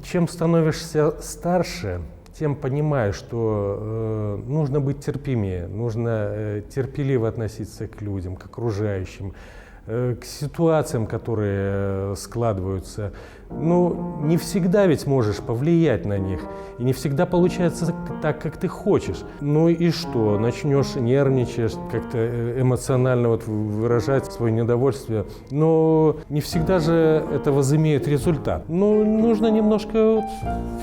Чем становишься старше, тем понимаешь, что нужно быть терпимее, нужно терпеливо относиться к людям, к окружающим, к ситуациям, которые складываются. Ну, не всегда ведь можешь повлиять на них, и не всегда получается так, как ты хочешь. Ну и что? Начнешь нервничать, как-то эмоционально выражать свое недовольствие. Но не всегда же это возымеет результат. Ну, нужно немножко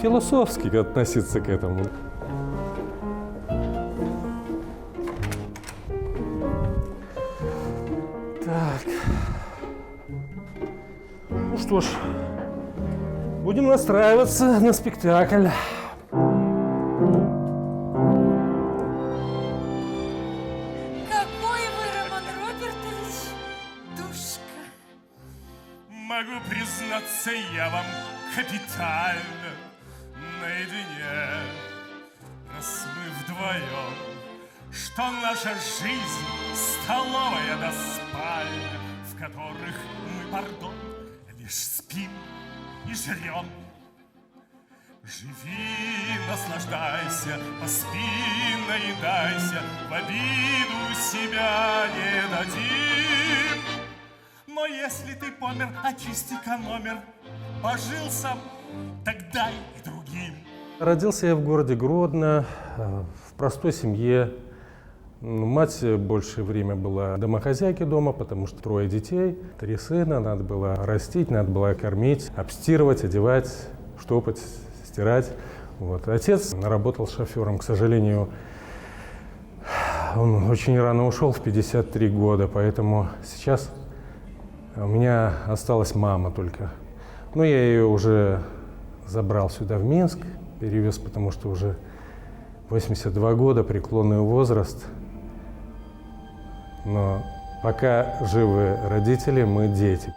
философски относиться к этому. Так. Ну что ж, будем настраиваться на спектакль. Какой вы, Роман Робертович, душка. Могу признаться, я вам капитально наедине. Раз мы вдвоем, что наша жизнь столовая да спальня, в которых мы, пардон, лишь спим и жрем. Живи, наслаждайся, поспи, наедайся, в обиду себя не дадим. Но если ты помер, очисти-ка номер, пожил сам, так дай и другим. Родился я в городе Гродно, в простой семье. Мать большее время была домохозяйкой дома, потому что 3 детей, 3 сына, надо было растить, надо было кормить, обстирывать, одевать, штопать, стирать. Вот. Отец работал шофером, к сожалению, он очень рано ушел, в 53 года, поэтому сейчас у меня осталась мама только. Но я ее уже забрал сюда, в Минск, перевез, потому что уже 82 года, преклонный возраст. Но пока живы родители, мы дети.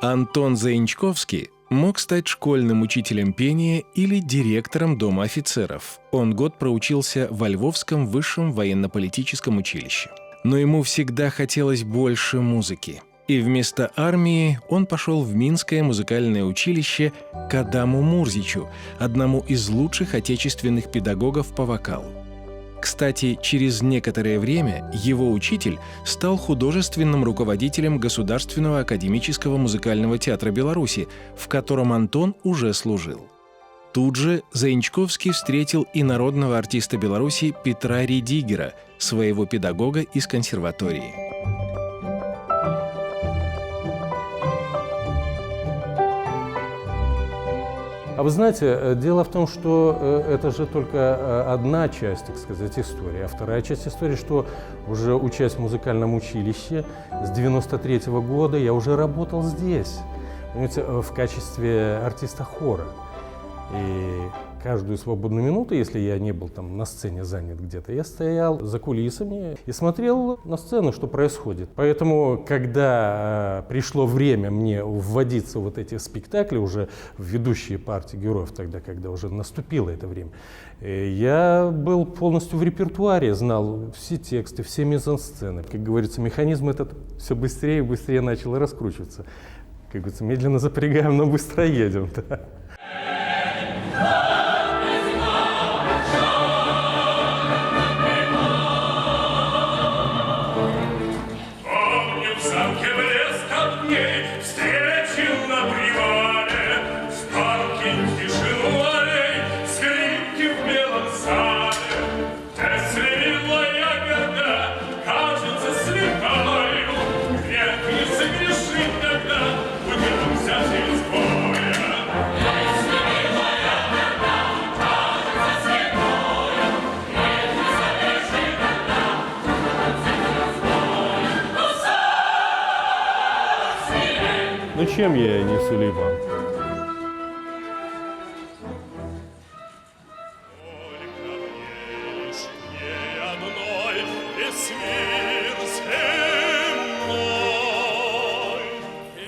Антон Заянчковский мог стать школьным учителем пения или директором Дома офицеров. Он год проучился во Львовском высшем военно-политическом училище. Но ему всегда хотелось больше музыки. И вместо армии он пошел в Минское музыкальное училище к Адаму Мурзичу, одному из лучших отечественных педагогов по вокалу. Кстати, через некоторое время его учитель стал художественным руководителем Государственного академического музыкального театра Беларуси, в котором Антон уже служил. Тут же Заянчковский встретил и народного артиста Беларуси Петра Редигера, своего педагога из консерватории. А вы знаете, дело в том, что это же только одна часть, так сказать, истории. А вторая часть истории, что уже учась в музыкальном училище с 93-го года я уже работал здесь, понимаете, в качестве артиста хора. И каждую свободную минуту, если я не был там на сцене занят где-то, я стоял за кулисами и смотрел на сцену, что происходит. Поэтому, когда пришло время мне вводиться в вот эти спектакли, уже в ведущие партии героев, тогда, когда уже наступило это время, я был полностью в репертуаре, знал все тексты, все мизансцены. Как говорится, механизм этот все быстрее и быстрее начал раскручиваться. Как говорится, медленно запрягаем, но быстро едем. Ну чем я не Сулейман?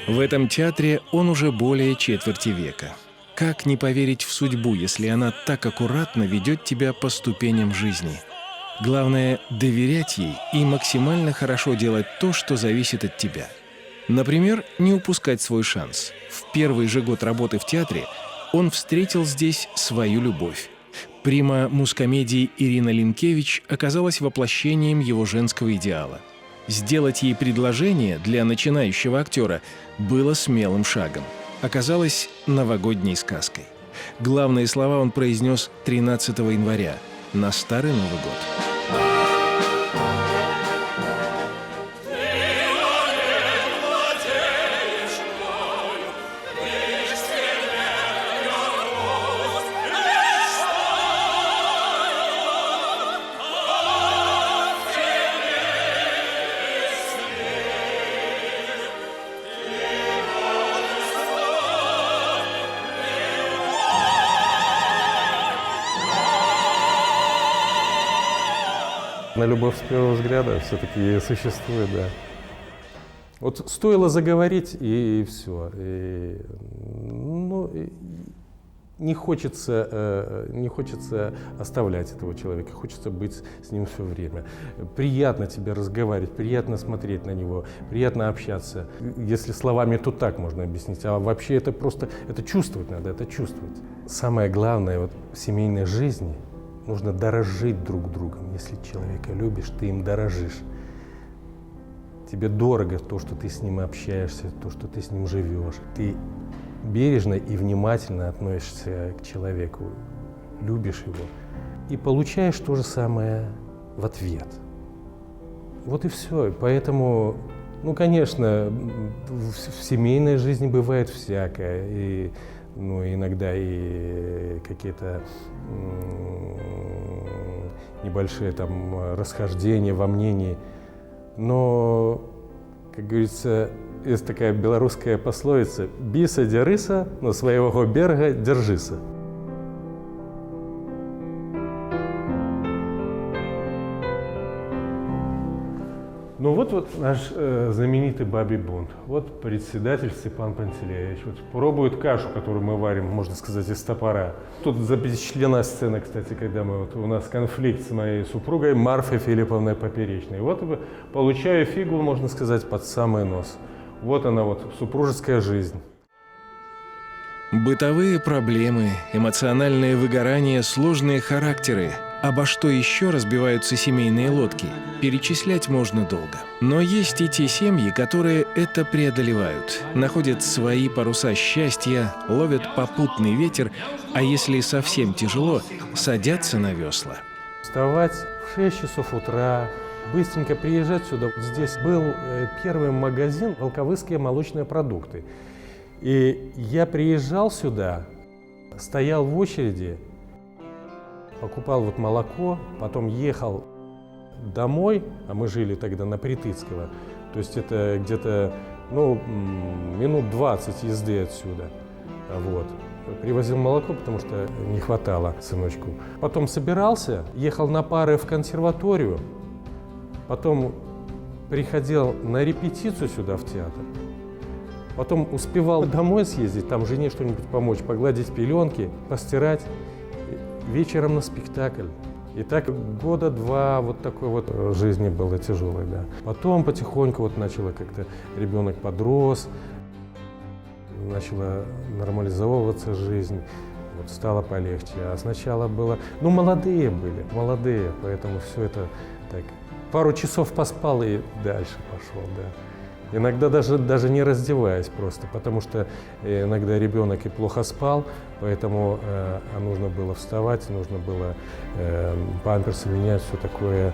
В этом театре он уже более четверти века. Как не поверить в судьбу, если она так аккуратно ведет тебя по ступеням жизни? Главное — доверять ей и максимально хорошо делать то, что зависит от тебя. Например, не упускать свой шанс. В первый же год работы в театре он встретил здесь свою любовь. Прима мускомедии Ирина Линкевич оказалась воплощением его женского идеала. Сделать ей предложение для начинающего актера было смелым шагом. Оказалось новогодней сказкой. Главные слова он произнес 13 января, на Старый Новый год. На любовь с первого взгляда все-таки существует, да. Вот стоило заговорить, и все. Не хочется оставлять этого человека, хочется быть с ним все время. Приятно тебе разговаривать, приятно смотреть на него, приятно общаться. Если словами, то так можно объяснить, а вообще это просто, это чувствовать надо, это чувствовать. Самое главное вот в семейной жизни — нужно дорожить друг другом. Если человека любишь, ты им дорожишь. Тебе дорого то, что ты с ним общаешься, то, что ты с ним живешь. Ты бережно и внимательно относишься к человеку, любишь его. И получаешь то же самое в ответ. Вот и все. Поэтому, конечно, в семейной жизни бывает всякое. И иногда и какие-то небольшие там расхождения во мнении. Но, как говорится, есть такая белорусская пословица: «Біса дярыса, но своего берега держися». Вот наш знаменитый бабий бунт. Вот председатель Степан Пантелеевич пробует кашу, которую мы варим, можно сказать, из топора. Тут запечатлена сцена, кстати, когда у нас конфликт с моей супругой Марфой Филипповной Поперечной. Получаю фигу, можно сказать, под самый нос. Вот она, супружеская жизнь. Бытовые проблемы, эмоциональное выгорание, сложные характеры. Обо что еще разбиваются семейные лодки, перечислять можно долго. Но есть и те семьи, которые это преодолевают, находят свои паруса счастья, ловят попутный ветер, а если совсем тяжело, садятся на весла. Вставать в 6 часов утра, быстренько приезжать сюда. Здесь был первый магазин «Волковыские молочные продукты». И я приезжал сюда, стоял в очереди, покупал молоко, потом ехал домой, а мы жили тогда на Притыцкого, то есть это где-то минут 20 езды отсюда. Привозил молоко, потому что не хватало сыночку. Потом собирался, ехал на пары в консерваторию, потом приходил на репетицию сюда в театр, потом успевал домой съездить, там жене что-нибудь помочь, погладить пеленки, постирать. Вечером на спектакль. И так года два такой жизни было тяжелой, да. Потом потихоньку начало как-то, ребенок подрос, начала нормализовываться жизнь, стало полегче. А сначала было, молодые были, поэтому все это так, пару часов поспал и дальше пошел, да. Иногда даже не раздеваясь просто, потому что иногда ребенок и плохо спал, поэтому нужно было вставать, нужно было памперсы менять, все такое.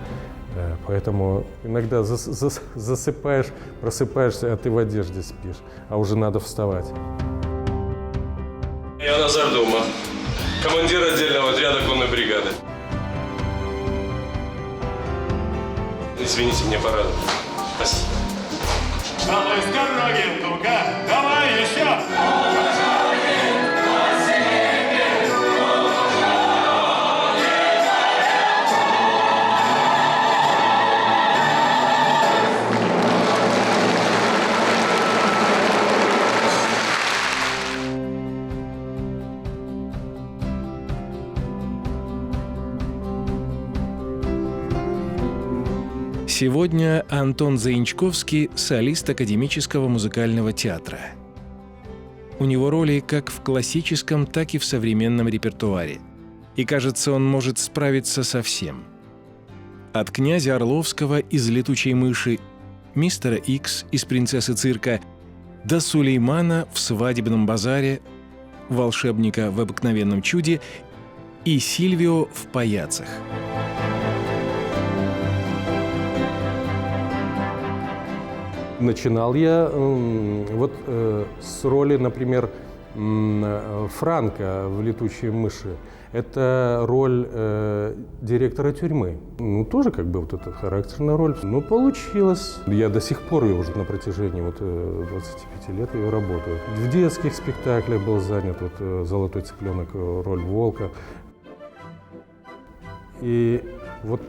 Поэтому иногда засыпаешь, просыпаешься, а ты в одежде спишь, а уже надо вставать. Я Назар Дума, командир отдельного отряда конной бригады. Извините, мне пора. Спасибо. Давай с дороги, ну-ка, давай еще! Сегодня Антон Заинчковский – солист Академического музыкального театра. У него роли как в классическом, так и в современном репертуаре. И, кажется, он может справиться со всем. От князя Орловского из «Летучей мыши», мистера Икс из «Принцессы цирка» до Сулеймана в «Свадебном базаре», волшебника в «Обыкновенном чуде» и Сильвио в «Паяцах». Начинал я с роли, например, Франка в «Летучей мыши». Это роль директора тюрьмы. Тоже как бы вот эта характерная роль. Но получилось. Я до сих пор ее уже на протяжении 25 лет ее работаю. В детских спектаклях был занят «Золотой цыпленок», роль волка. И вот,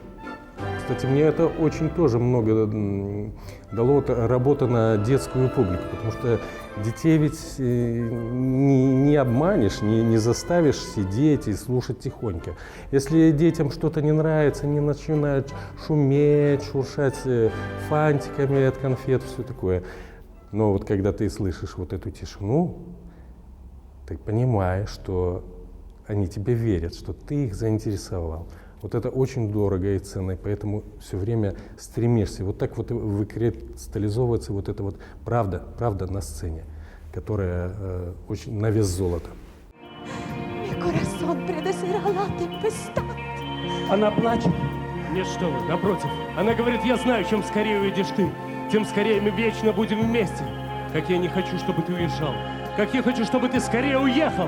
кстати, мне это очень тоже много дало работа на детскую публику, потому что детей ведь не обманешь, не заставишь сидеть и слушать тихонько. Если детям что-то не нравится, они начинают шуметь, шуршать фантиками от конфет, все такое. Но вот когда ты слышишь вот эту тишину, ты понимаешь, что они тебе верят, что ты их заинтересовал. Вот это очень дорого и ценно, и поэтому все время стремишься. Вот так вот выкристаллизовывается вот эта вот правда на сцене, которая очень на вес золота. Она плачет? Нет, что вы, напротив. Она говорит, я знаю, чем скорее уйдешь ты, тем скорее мы вечно будем вместе. Как я не хочу, чтобы ты уезжал. Как я хочу, чтобы ты скорее уехал.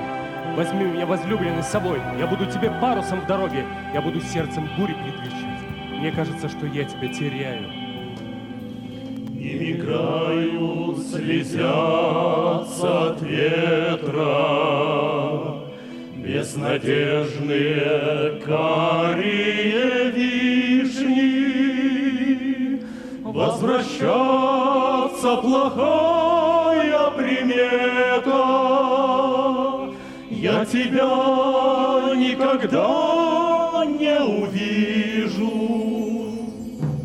Возьми меня, возлюбленный, с собой. Я буду тебе парусом в дороге. Я буду сердцем бури предвещать. Мне кажется, что я тебя теряю. Не мигают, слезятся от ветра безнадежные карие вишни. Возвращаться плохая примета. Я тебя никогда не увижу.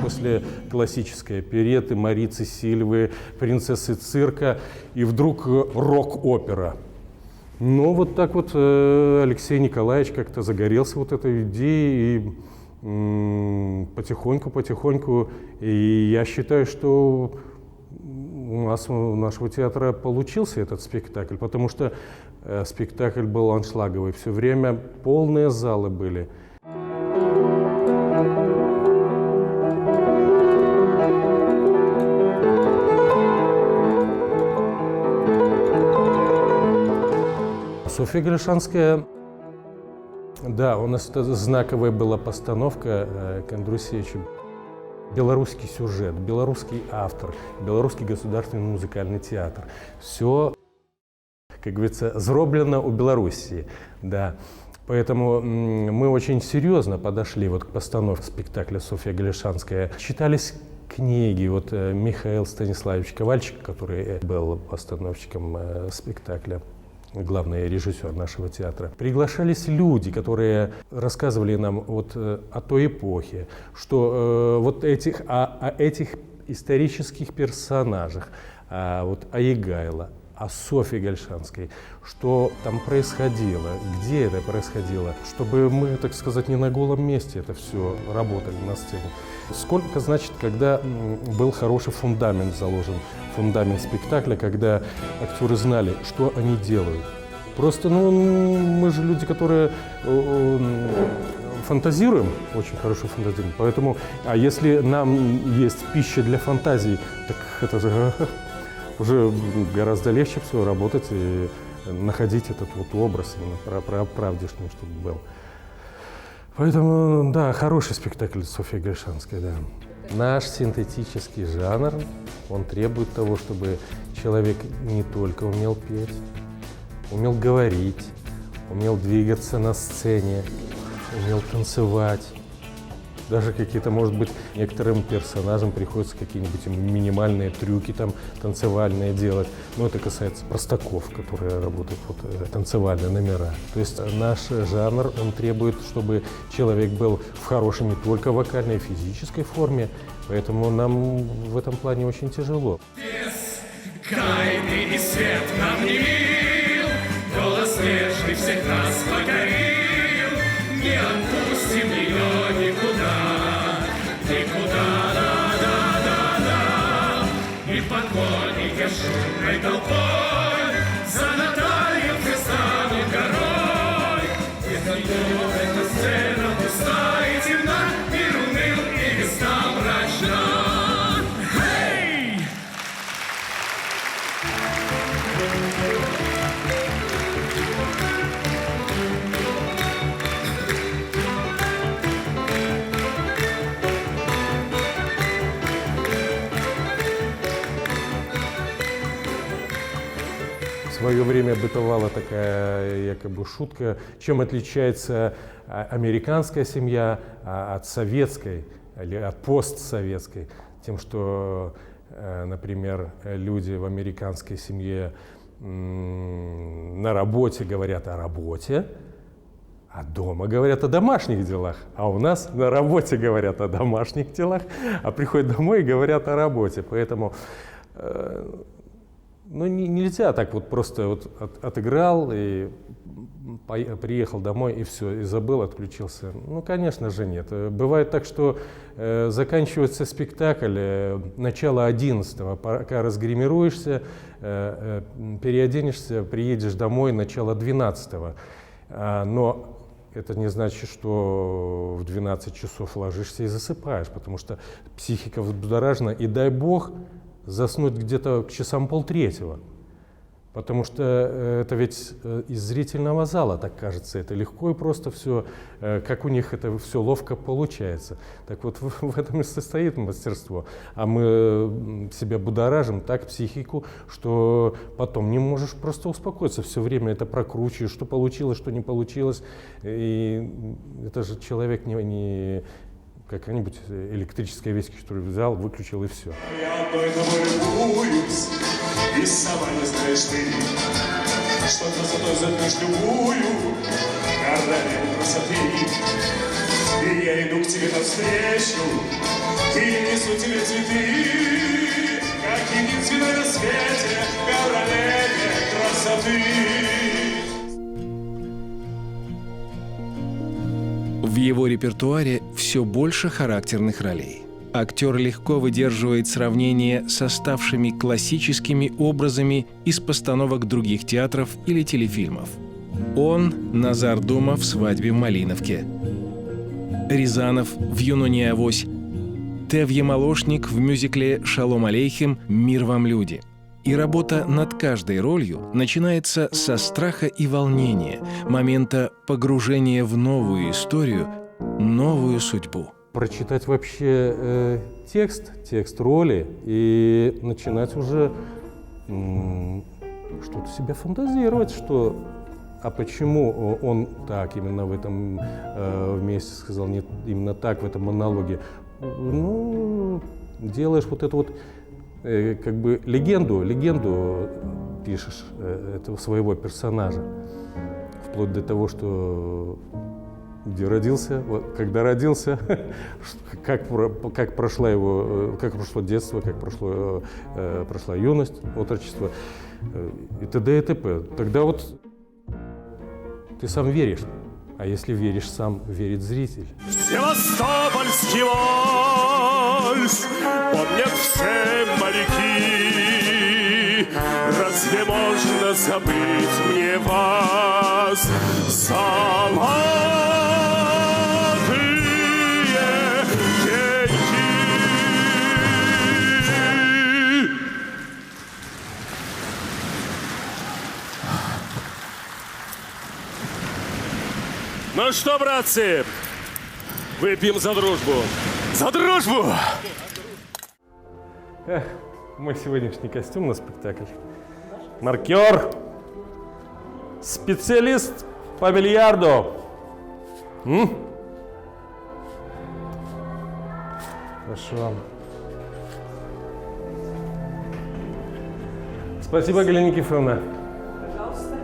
После классической оперетты Марицы Сильвы, «Принцессы цирка» и вдруг рок-опера. Но вот так вот Алексей Николаевич как-то загорелся вот этой идеей, и потихоньку. И я считаю, что у нашего театра получился этот спектакль, потому что спектакль был аншлаговый. Все время полные залы были. Софья Галишанская, да, у нас это знаковая была постановка Кондрусевича. Белорусский сюжет, белорусский автор, Белорусский государственный музыкальный театр. Все, как говорится, зроблено у Белоруссии, да. Поэтому мы очень серьезно подошли вот к постановке спектакля «Софья Галишанская». Читались книги, вот Михаил Станиславович Ковальчик, который был постановщиком спектакля, главный режиссер нашего театра. Приглашались люди, которые рассказывали нам вот о той эпохе, что вот о этих исторических персонажах, вот о Егайло, о Софье Галишанской, что там происходило, где это происходило, чтобы мы, так сказать, не на голом месте это все работали на сцене. Сколько, значит, когда был хороший фундамент заложен, фундамент спектакля, когда актеры знали, что они делают. Просто, мы же люди, которые фантазируем, очень хорошо фантазируем, поэтому, а если нам есть пища для фантазии, так это же уже гораздо легче все работать и находить этот вот образ именно правдешний, чтобы был. Поэтому, да, хороший спектакль Софья Галишанская, да. Наш синтетический жанр, он требует того, чтобы человек не только умел петь, умел говорить, умел двигаться на сцене, умел танцевать. даже какие-то, может быть, некоторым персонажам приходится какие-нибудь минимальные трюки там танцевальные делать. Но это касается простаков, которые работают танцевальные номера. То есть наш жанр, он требует, чтобы человек был в хорошей не только вокальной, физической форме, поэтому нам в этом плане очень тяжело. Гайды и свет нам не мил, голос нежный всех нас покорил. Не отпустим ее никуда, никуда, да-да-да-да. И поклонники шумной толпой за Натальей все станут горой. И зайдет эта сцена пустая и темна, мир уныл и весна мрачна. В свое время бытовала такая якобы шутка, чем отличается американская семья от советской или от постсоветской. Тем, что, например, люди в американской семье на работе говорят о работе, а дома говорят о домашних делах. А у нас на работе говорят о домашних делах, а приходят домой и говорят о работе. Поэтому нельзя так вот просто вот отыграл и приехал домой и все, и забыл, отключился. Ну, конечно же, нет. Бывает так, что заканчивается спектакль начало 11-го, пока разгримируешься, переоденешься, приедешь домой начало 12-го. Но это не значит, что в 12 часов ложишься и засыпаешь, потому что психика взбудоражена, и дай бог заснуть где-то к часам 2:30. Потому что это ведь из зрительного зала так кажется, это легко и просто все, как у них это все ловко получается. Так вот в этом и состоит мастерство. А мы себя будоражим так, психику, что потом не можешь просто успокоиться. Все время это прокручиваешь, что получилось, что не получилось. И это же человек не какая-нибудь электрическая вещь, которую взял, выключил и все. Я одной тобой любуюсь, и сама не знаешь ты, что красотой затмишь любую королеву красоты. И я иду к тебе навстречу, и несу тебе цветы, как единственной на свете королеве красоты. В его репертуаре все больше характерных ролей. Актер легко выдерживает сравнение со ставшими классическими образами из постановок других театров или телефильмов. Он – Назар Дума в «Свадьбе в Малиновке», Рязанов в «Юноне авось», Тевье Молошник в мюзикле «Шалом алейхим. Мир вам, люди». И работа над каждой ролью начинается со страха и волнения, момента погружения в новую историю, новую судьбу. Прочитать вообще текст роли и начинать уже что-то себе фантазировать, что а почему он так именно в этом месте сказал, не именно так в этом монологе. Ну, делаешь вот эту вот как бы легенду пишешь этого своего персонажа, вплоть до того, что где родился, когда родился, как прошло детство, как прошла юность, отрочество и т.д. и т.п. Тогда вот ты сам веришь, а если веришь сам, верит зритель. Севастопольский вальс помнят все моряки. Разве можно забыть мне вас, золотые деньги? Ну что, братцы, выпьем за дружбу. За дружбу! Мой сегодняшний костюм на спектакль. Маркер, специалист по бильярду. Хорошо. Спасибо, Галина Никифоровна. Пожалуйста.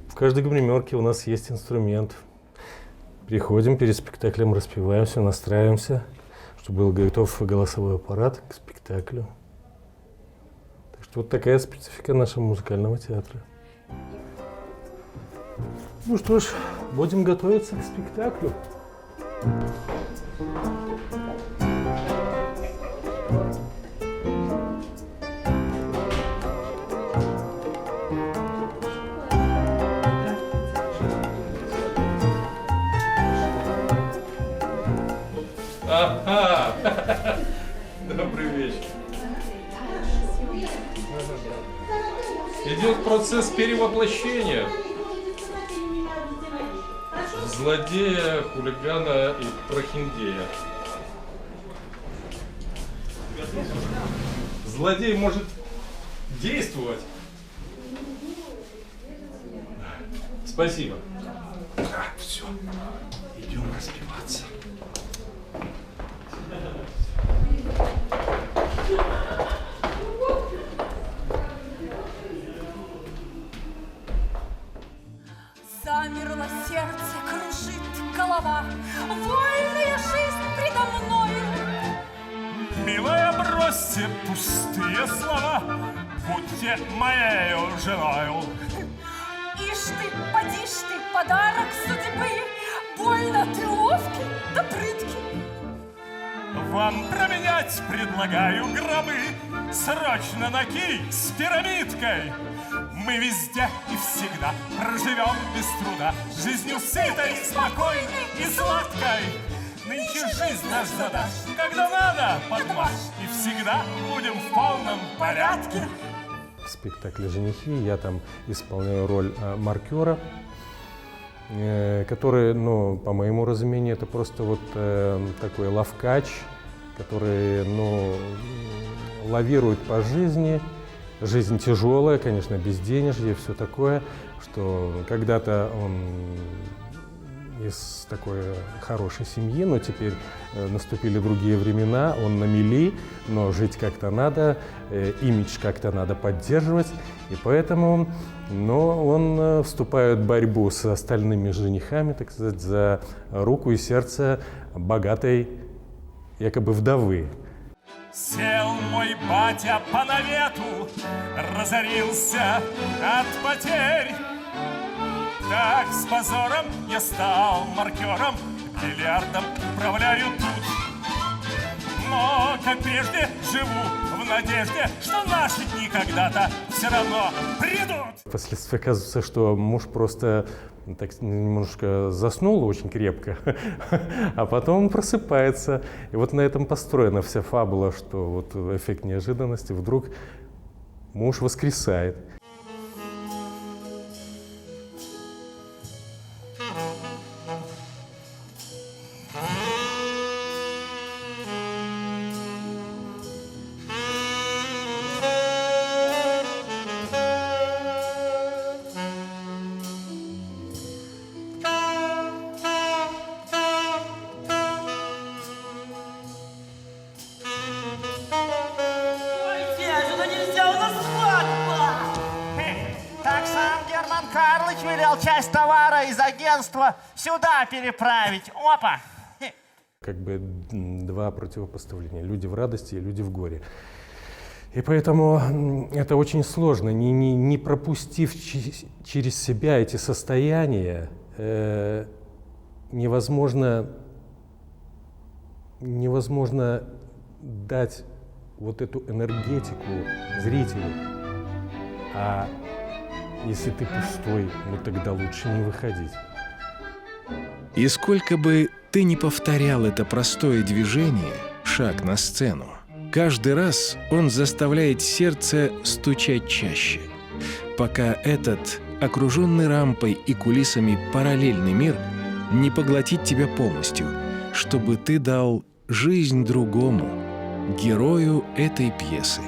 В каждой гримерке у нас есть инструмент. Приходим перед спектаклем, распеваемся, настраиваемся, чтобы был готов голосовой аппарат к спектаклю. Так что вот такая специфика нашего музыкального театра. Ну что ж, будем готовиться к спектаклю. Добрый вечер. Идет процесс перевоплощения. Злодея, хулигана и прохиндея. Злодей может действовать. Спасибо. Все, идем распеваться. Замерло сердце, кружит голова, вольная жизнь предо мною. Милая, бросьте пустые слова, будьте моею женою. Ишь ты, поди ж ты, подарок судьбы, больно ты ловкий да прыткий. Вам променять предлагаю гробы, срочно на кий с пирамидкой. Мы везде и всегда проживем без труда, жизнью сытой, спокойной и сладкой. Нынче жизнь нас задашь, когда надо, подмашь, и всегда будем в полном порядке. В спектакле «Женихи» я там исполняю роль маркера, который, ну, по моему разумению, это просто вот такой ловкач, который, ну, лавирует по жизни. Жизнь тяжелая, конечно, безденежье и все такое, что когда-то он из такой хорошей семьи, но теперь наступили другие времена, он на мели, но жить как-то надо, имидж как-то надо поддерживать, и поэтому, он вступает в борьбу с остальными женихами, так сказать, за руку и сердце богатой якобы вдовы. Сел мой батя по навету, разорился от потерь. Так с позором я стал маркером, бильярдом управляю тут. Но, как прежде, живу в надежде, что наши дни когда-то все равно придут. Впоследствии оказывается, что муж просто так немножко заснул очень крепко, а потом просыпается. И вот на этом построена вся фабула, что вот эффект неожиданности, вдруг муж воскресает. Карлыч велел часть товара из агентства сюда переправить. Опа! Как бы два противопоставления. Люди в радости и люди в горе. И поэтому это очень сложно. Не пропустив через себя эти состояния, невозможно дать вот эту энергетику зрителю. А если ты пустой, тогда лучше не выходить. И сколько бы ты ни повторял это простое движение, шаг на сцену, каждый раз он заставляет сердце стучать чаще, пока этот, окруженный рампой и кулисами параллельный мир, не поглотит тебя полностью, чтобы ты дал жизнь другому, герою этой пьесы.